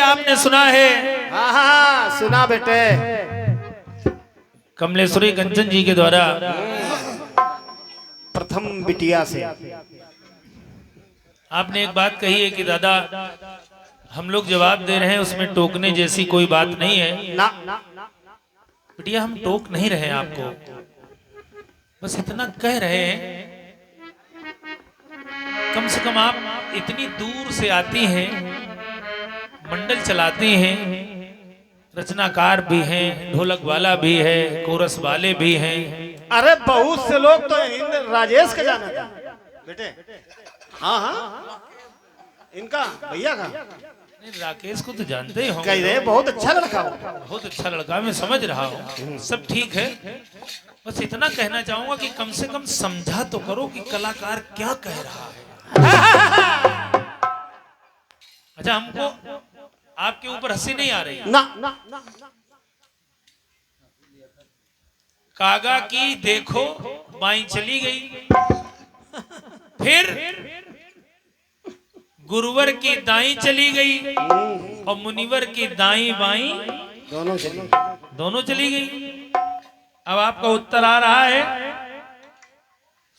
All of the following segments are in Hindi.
आपने सुना है। हाँ हाँ सुना बेटे। कमलेश्वरी कंचन जी के द्वारा प्रथम बिटिया से आपने एक बात कही है कि दादा हम लोग जवाब दे रहे हैं, उसमें टोकने जैसी कोई बात नहीं है। ना बिटिया हम टोक नहीं रहे हैं आपको, बस इतना कह रहे हैं कम से कम आप इतनी दूर से आती हैं, मंडल चलाती हैं, रचनाकार भी हैं, ढोलक वाला भी है, कोरस वाले भी हैं। अरे बहुत से लोग तो हिंद राजेश का जाना था बेटे। हाँ हाँ इनका भैया का नहीं, राकेश को तो जानते ही होंगे। कह रहे बहुत अच्छा लड़का हो। बहुत अच्छा लड़का, मैं समझ रहा हूँ, सब ठीक है। बस इतना कहना चाहूंगा कि कम से कम समझा तो करो कि कलाकार क्या कह रहा है। अच्छा, हमको आपके ऊपर हंसी नहीं आ रही। ना कागा की देखो बाई चली गई, फिर गुरुवर की दाई चली गई और मुनिवर की दाई बाई दोनों चली गई। अब आपका उत्तर आ रहा है,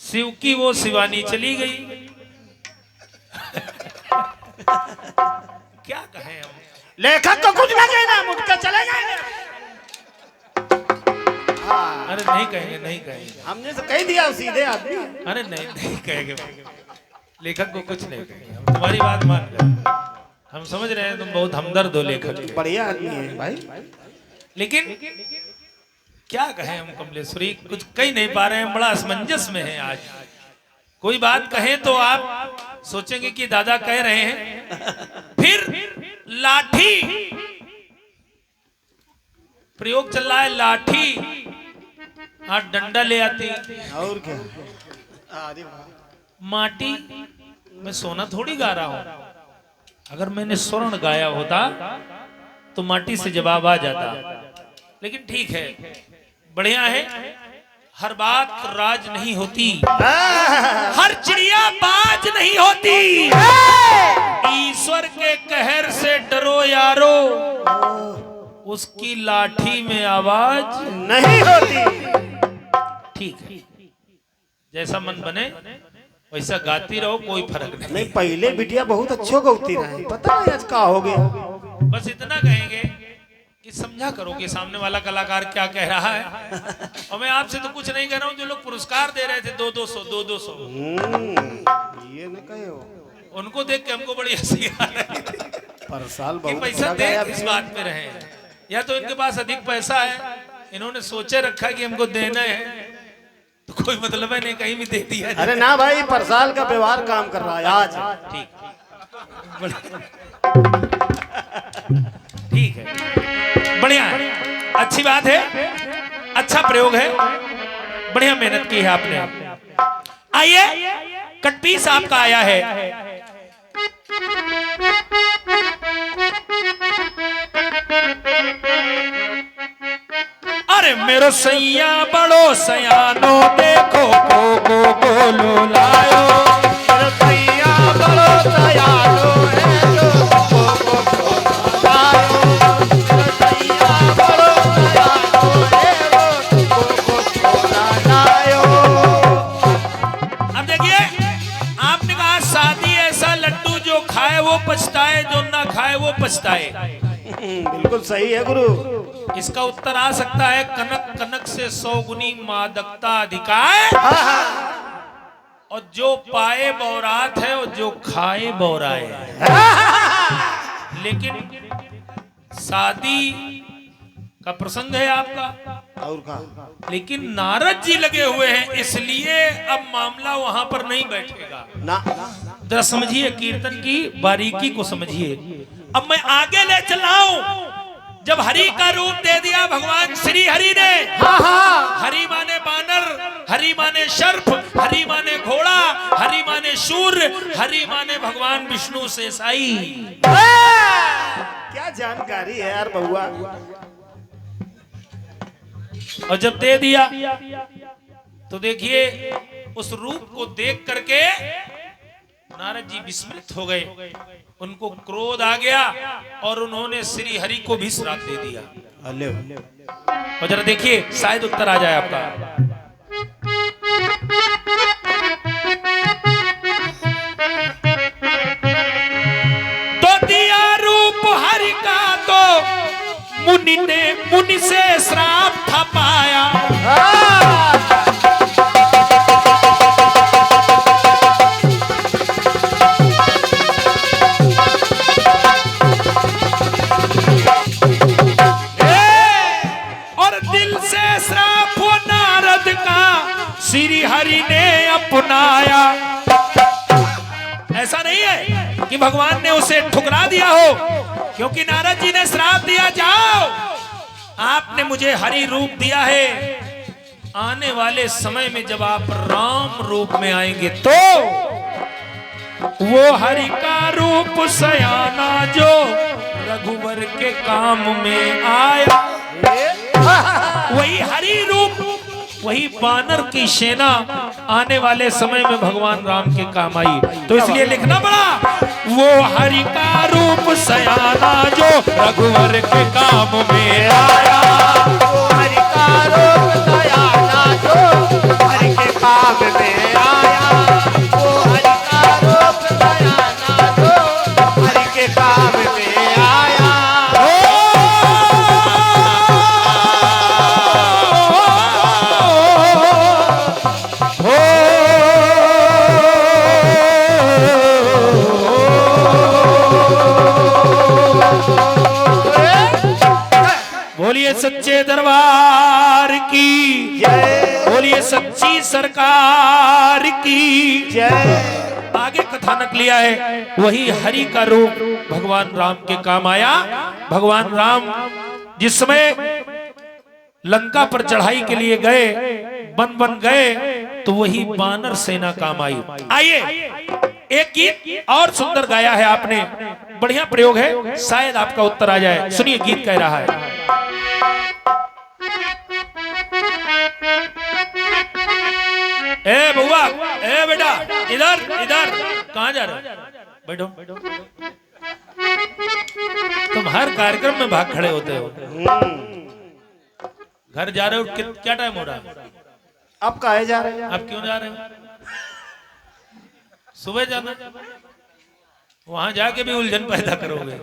शिव की वो शिवानी चली गई। क्या कहें हम? लेखक को कुछ ना कहना, मुझ के चले गए। अरे नहीं कहेंगे, नहीं कहेंगे, हमने तो कह दिया सीधे आदमी। अरे नहीं कहेंगे, लेखक को कुछ नहीं कहेंगे। हम तुम्हारी बात मान गए, हम समझ रहे हैं तुम बहुत हमदर्द हो लेखक के। बढ़िया आदमी है भाई। लेकिन क्या कहें हम कमलेश्वरी, कुछ कह नहीं पा रहे हैं, बड़ा असमंजस में है आज। कोई बात कहें तो आप सोचेंगे कि दादा कह रहे हैं। फिर लाठी प्रयोग चल रहा है, लाठी आज डंडा ले आती और क्या। अरे माटी में सोना थोड़ी गा रहा हूं। अगर मैंने स्वर्ण गाया होता तो माटी से जवाब आ जाता। लेकिन ठीक है, बढ़िया है। हर बात राज नहीं होती, हर चिड़िया बाज नहीं होती। ईश्वर के कहर से डरो यारो, उसकी लाठी में आवाज नहीं होती। ठीक है, जैसा मन बने वैसा गाती रहो, कोई फर्क नहीं। नहीं पहले बिटिया बहुत अच्छो गौती रहे, पता नहीं आज का हो गया। बस इतना कहेंगे कि समझा करो कि सामने वाला कलाकार क्या कह रहा है। और मैं आपसे तो कुछ नहीं कह रहा हूँ, जो लोग पुरस्कार दे रहे थे 200 ये न कहे हो। उनको देख के हमको बड़ी हंसी आ रही थी पर साल कि बहुत पैसा अच्छा दे गाया। इस बात पे रहे, या तो इनके पास अधिक पैसा है, इन्होंने सोचे रखा कि हमको देना है, तो कोई मतलब है नहीं, कहीं भी दे दिया। अरे ना भाई, पर साल का व्यवहार काम कर रहा है आज। ठीक है, बढ़िया है, अच्छी बात है, अच्छा प्रयोग है, बढ़िया मेहनत की है आपने। आइए, कटपीस आपका आया है। अरे मेरो सैया बड़ो सयानो, देखो को बोलो लायो। मेरे सैया बड़ो सयानो है, जो को लायो। मेरे सैया बड़ो सयानो है, वो को लायो। अब देखिए, आपने कहा शादी ऐसा लड्डू जो खाए वो पछताए, जो ना खाए वो पछताए। बिल्कुल सही है गुरु। इसका उत्तर आ सकता है, कनक कनक से 100 गुनी मादकता अधिकार, और जो पाए बौरात है और जो खाए बौराए है। लेकिन शादी का प्रसंग है आपका, और कहा लेकिन नारद जी लगे हुए हैं, इसलिए अब मामला वहां पर नहीं बैठेगा। ना जरा समझिए, कीर्तन की बारीकी को समझिए। अब मैं आगे ले चला हूं। जब हरि का रूप दे दिया भगवान श्री हरि ने, हरि माने बानर, हरि माने सर्प, हरि माने घोड़ा, हरि माने शूर, हरि माने भगवान विष्णु शेषाई। क्या जानकारी है यार बहुआ। और जब दे दिया तो देखिए, उस रूप को देख करके नारद जी विस्मित हो गए, उनको क्रोध आ गया और उन्होंने श्री हरि को भी श्राप दे दिया। और जरा देखिए शायद उत्तर आ जाए आपका। तो दिया रूप हरि का तो मुनि ने मुनि से श्राप था पाया। श्री हरि ने अपनाया। ऐसा नहीं है कि भगवान ने उसे ठुकरा दिया हो, क्योंकि नारद जी ने श्राप दिया, जाओ आपने मुझे हरि रूप दिया है, आने वाले समय में जब आप राम रूप में आएंगे तो वो हरि का रूप सयाना जो रघुवर के काम में आया, वही हरि रूप, वही बानर की सेना आने वाले समय में भगवान राम के काम आई। तो इसलिए लिखना पड़ा, वो हरि का रूप सयाना जो रघुवर के काम में आया। वो हरि का रूप सयाना जो हरि के काम में आया। वो हरि का रूप सयाना जो हरि के काम में आया। बोलिए सच्चे दरबार की जय। बोलिए सच्ची सरकार की जय। आगे कथानक लिया है, वही हरि का रूप भगवान राम के काम आया। भगवान राम जिस समय लंका पर चढ़ाई के लिए गए, बन गए, तो वही बानर सेना काम आई। आइए एक गीत और सुंदर गाया है आपने, बढ़िया प्रयोग है, शायद आपका उत्तर आ जाए। सुनिए गीत कह रहा है। ए बुआ, ए बेटा, इधर इधर, कहाँ जा रहे हो? बैठो। तुम हर कार्यक्रम में भाग खड़े होते हो। घर जा रहे हो? क्या टाइम हो रहा है? अब काहे जा रहे हैं? आप क्यों जा रहे हो? सुबह जाना, वहां जाके भी उलझन पैदा करोगे।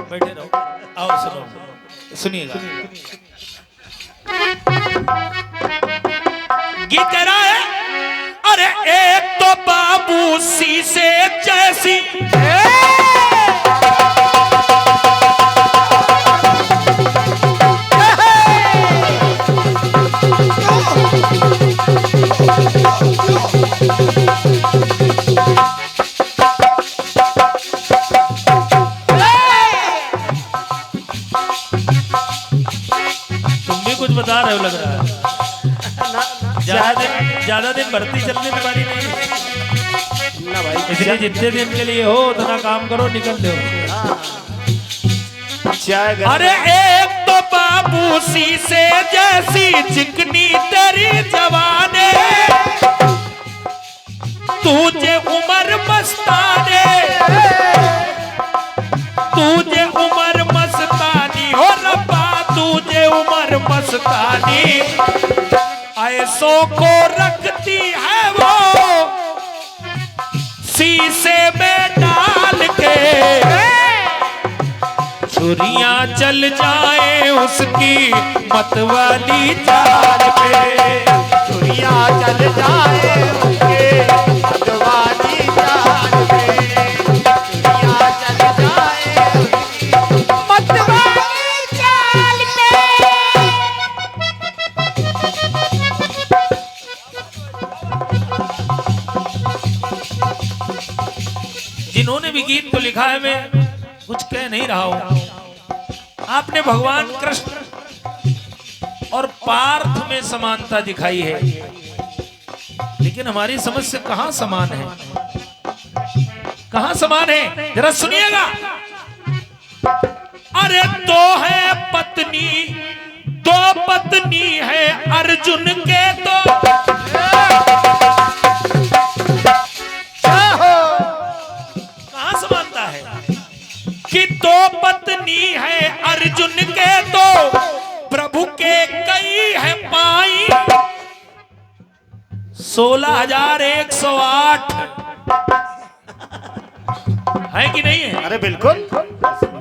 बैठे रहो, आओ सुनो, सुनिएगा। गीत कह रहा है, अरे एक तो बाबू शीशे जैसी, तुम भी कुछ बता रहे हो लग रहा है। ज्यादा दिन भर्ती चलने में वाली नहीं है ना भाई, इसलिए जितने दिन के लिए हो उतना काम करो, निकल दो। अरे एक तो बाबू शीशे जैसी चिकनी तेरी जवाने, तुझे उम्र मस्ताने, तुझे उम्र मस्तानी हो रब्बा, तुझे उम्र मस्तानी, ऐसों को रखती है वो शीशे में डाल के, छुरियां चल जाए उसकी मतवाली चाल पे, छुरियां चल जाए उसके मतवाली चाल पे, छुरियां चल जाए उसकी मतवाली चाल पे। जिन्होंने भी गीत को लिखा है, मैं कुछ कह नहीं रहा हूं। आपने भगवान कृष्ण और पार्थ में समानता दिखाई है, लेकिन हमारी समझ से कहां समान है, कहां समान है, जरा सुनिएगा। अरे दो है पत्नी, दो पत्नी है अर्जुन के, तो 16,108 है कि नहीं है? अरे बिल्कुल।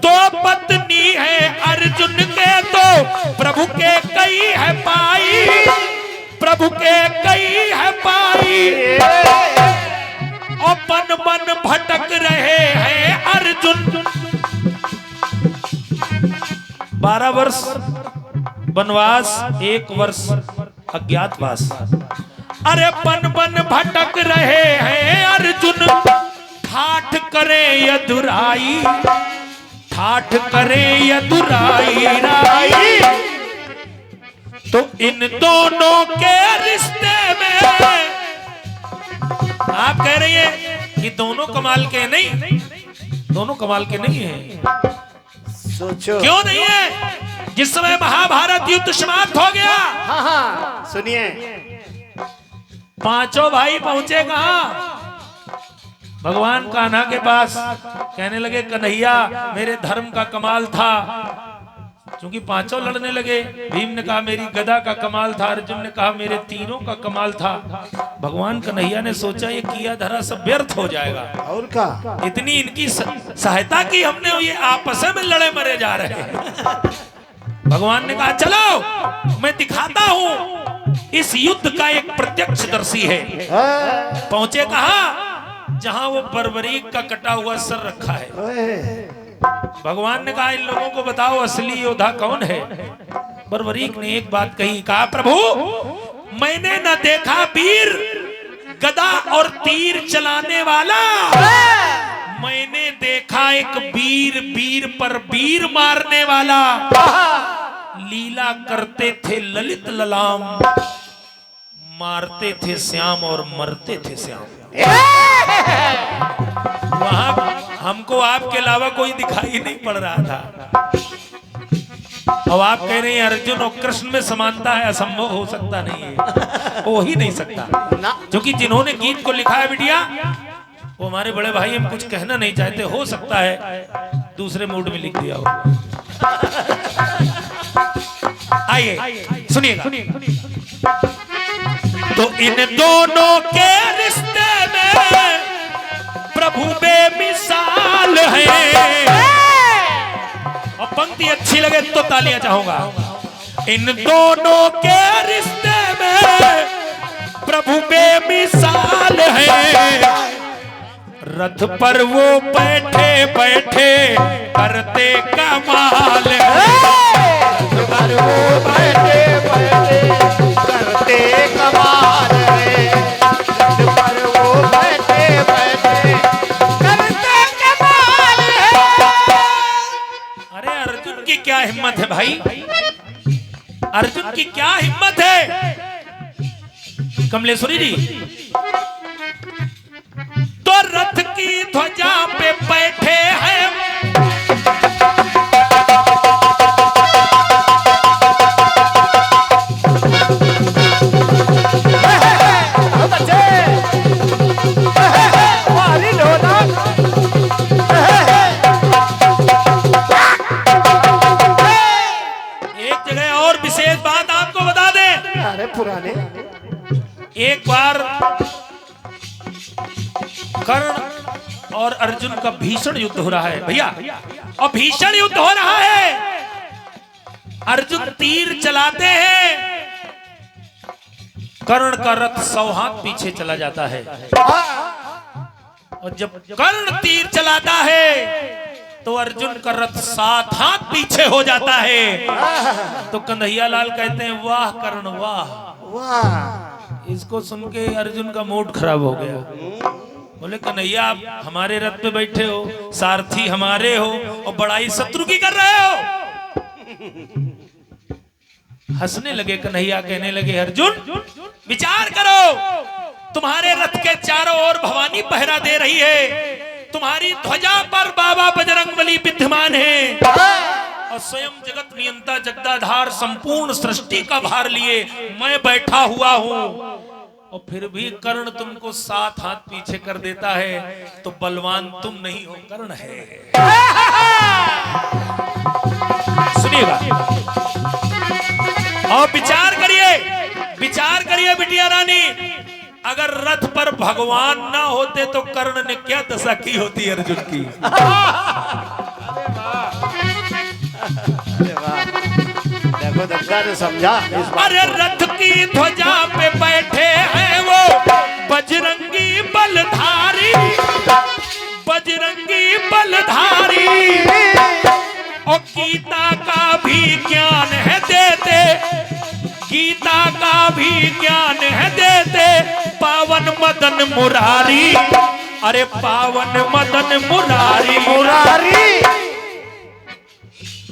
दो पत्नी है अर्जुन के तो प्रभु के कई है पाई, प्रभु के कई है पाई। और बन बन भटक रहे हैं अर्जुन। 12 वर्ष वनवास, 1 वर्ष अज्ञातवास। अरे बन बन भटक रहे हैं अर्जुन, ठाठ करे यदुराई, ठाठ करे यदुराई राई। तो इन दोनों के रिश्ते में आप कह रही है कि दोनों कमाल के नहीं, दोनों कमाल के नहीं है। सोचो क्यों नहीं है? जिस समय महाभारत युद्ध समाप्त हो गया, हाँ हाँ सुनिए, पांचों भाई पहुंचे कहां? भगवान कान्हा के पास। कहने लगे कन्हैया मेरे धर्म का कमाल था। क्योंकि पांचों लड़ने लगे। भीम ने कहा मेरी गदा का कमाल था, अर्जुन ने कहा मेरे तीरों का कमाल था। भगवान कन्हैया ने सोचा ये किया धरा सब व्यर्थ हो जाएगा, और का इतनी इनकी सहायता की हमने, ये आपस में लड़े मरे जा रहे हैं। भगवान ने कहा चलो मैं दिखाता हूं, इस युद्ध का एक प्रत्यक्षदर्शी है। पहुंचे कहा? जहां वो बर्बरीक का कटा हुआ सर रखा है। भगवान ने कहा इन लोगों को बताओ असली योद्धा कौन है। बर्बरीक ने एक बात कही, कहा प्रभु मैंने न देखा वीर गदा और तीर चलाने वाला, मैंने देखा एक वीर वीर पर वीर मारने वाला। लीला करते थे ललित ललाम, मारते थे श्याम और मरते थे श्याम। वहां हमको आपके अलावा कोई दिखाई नहीं पड़ रहा था। अब आप कह रहे हैं अर्जुन और कृष्ण में समानता है, असंभव हो सकता नहीं है, हो ही नहीं सकता। क्योंकि जिन्होंने गीत को लिखा है बिटिया, वो हमारे बड़े भाई हम कुछ कहना नहीं चाहते, हो सकता है दूसरे मूड में लिख दिया हो। आइए सुनिएगा। तो इन दोनों के रिश्ते में प्रभु बेमिसाल है। और पंक्ति अच्छी लगे तो तालियां चाहूंगा। इन दोनों के रिश्ते में प्रभु बेमिसाल है। रथ पर वो बैठे बैठे करते कमाल है। रथ पर वो बैठे बैठे करते कमाल है। रथ पर वो बैठे बैठे करते कमाल है। अरे अर्जुन की क्या हिम्मत है भाई, अर्जुन की क्या हिम्मत है। कमलेश्वरी जी, तो रथ की ध्वजा पे बैठे हैं पुराने। एक बार कर्ण और अर्जुन का भीषण युद्ध हो रहा है भैया, और भीषण युद्ध हो रहा है। अर्जुन तीर चलाते हैं, कर्ण का रथ 100 हाथ पीछे चला जाता है। और जब कर्ण तीर चलाता है तो अर्जुन का रथ 7 हाथ पीछे हो जाता है। तो कन्हैया लाल कहते हैं वाह कर्ण वाह वाह। इसको सुन के अर्जुन का मूड खराब हो गया। बोले कन्हैया आप हमारे रथ पे बैठे हो, सारथी हमारे हो, और बड़ाई शत्रु की कर रहे हो। हंसने लगे कन्हैया, कहने लगे अर्जुन विचार करो, तुम्हारे रथ के चारों ओर भवानी पहरा दे रही है, तुम्हारी ध्वजा पर बाबा बजरंगबली विद्यमान है, और स्वयं जगत नियंता जगदाधार संपूर्ण सृष्टि का भार लिए मैं बैठा हुआ हूं, और फिर भी कर्ण तुमको 7 हाथ पीछे कर देता है, तो बलवान तुम नहीं हो कर्ण है। सुनिएगा और विचार करिए बिटिया रानी। अगर रथ पर भगवान ना होते तो कर्ण ने क्या दशा की होती अर्जुन की। देखो दत्ता ने समझा इस बात अरे रथ की ध्वजा पे बैठे हैं वो बजरंगी बलधारी, बजरंगी बलधारी। और गीता का भी ज्ञान है देते, गीता का भी ज्ञान है देते पावन मदन मुरारी। अरे पावन मदन मुरारी, मुरारी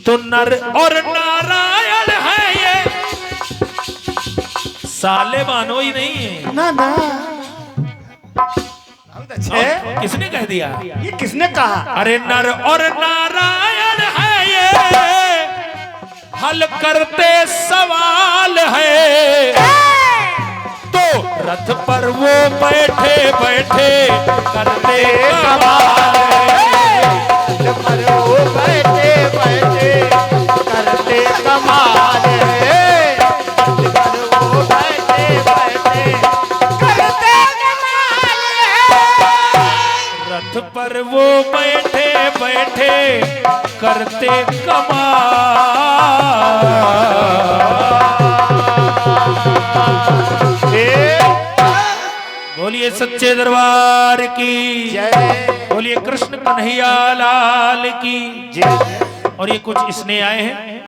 तो नर और नारायण है ये, साले मानो ही नहीं है ना ना बहुत अच्छे। किसने कह दिया? ये किसने कहा? अरे नर और नारायण है ये, हल करते सवाल है। तो रथ पर वो बैठे बैठे करते सवाल है। पर वो बैठे बैठे करते कमाल है, पर वो बैठे बैठे करते कमाल है। रथ पर वो बैठे बैठे करते कमाल। बोलिए सच्चे दरबार की जय। बोलिए कृष्ण कन्हैया लाल की। जय। और ये कुछ इसने आए हैं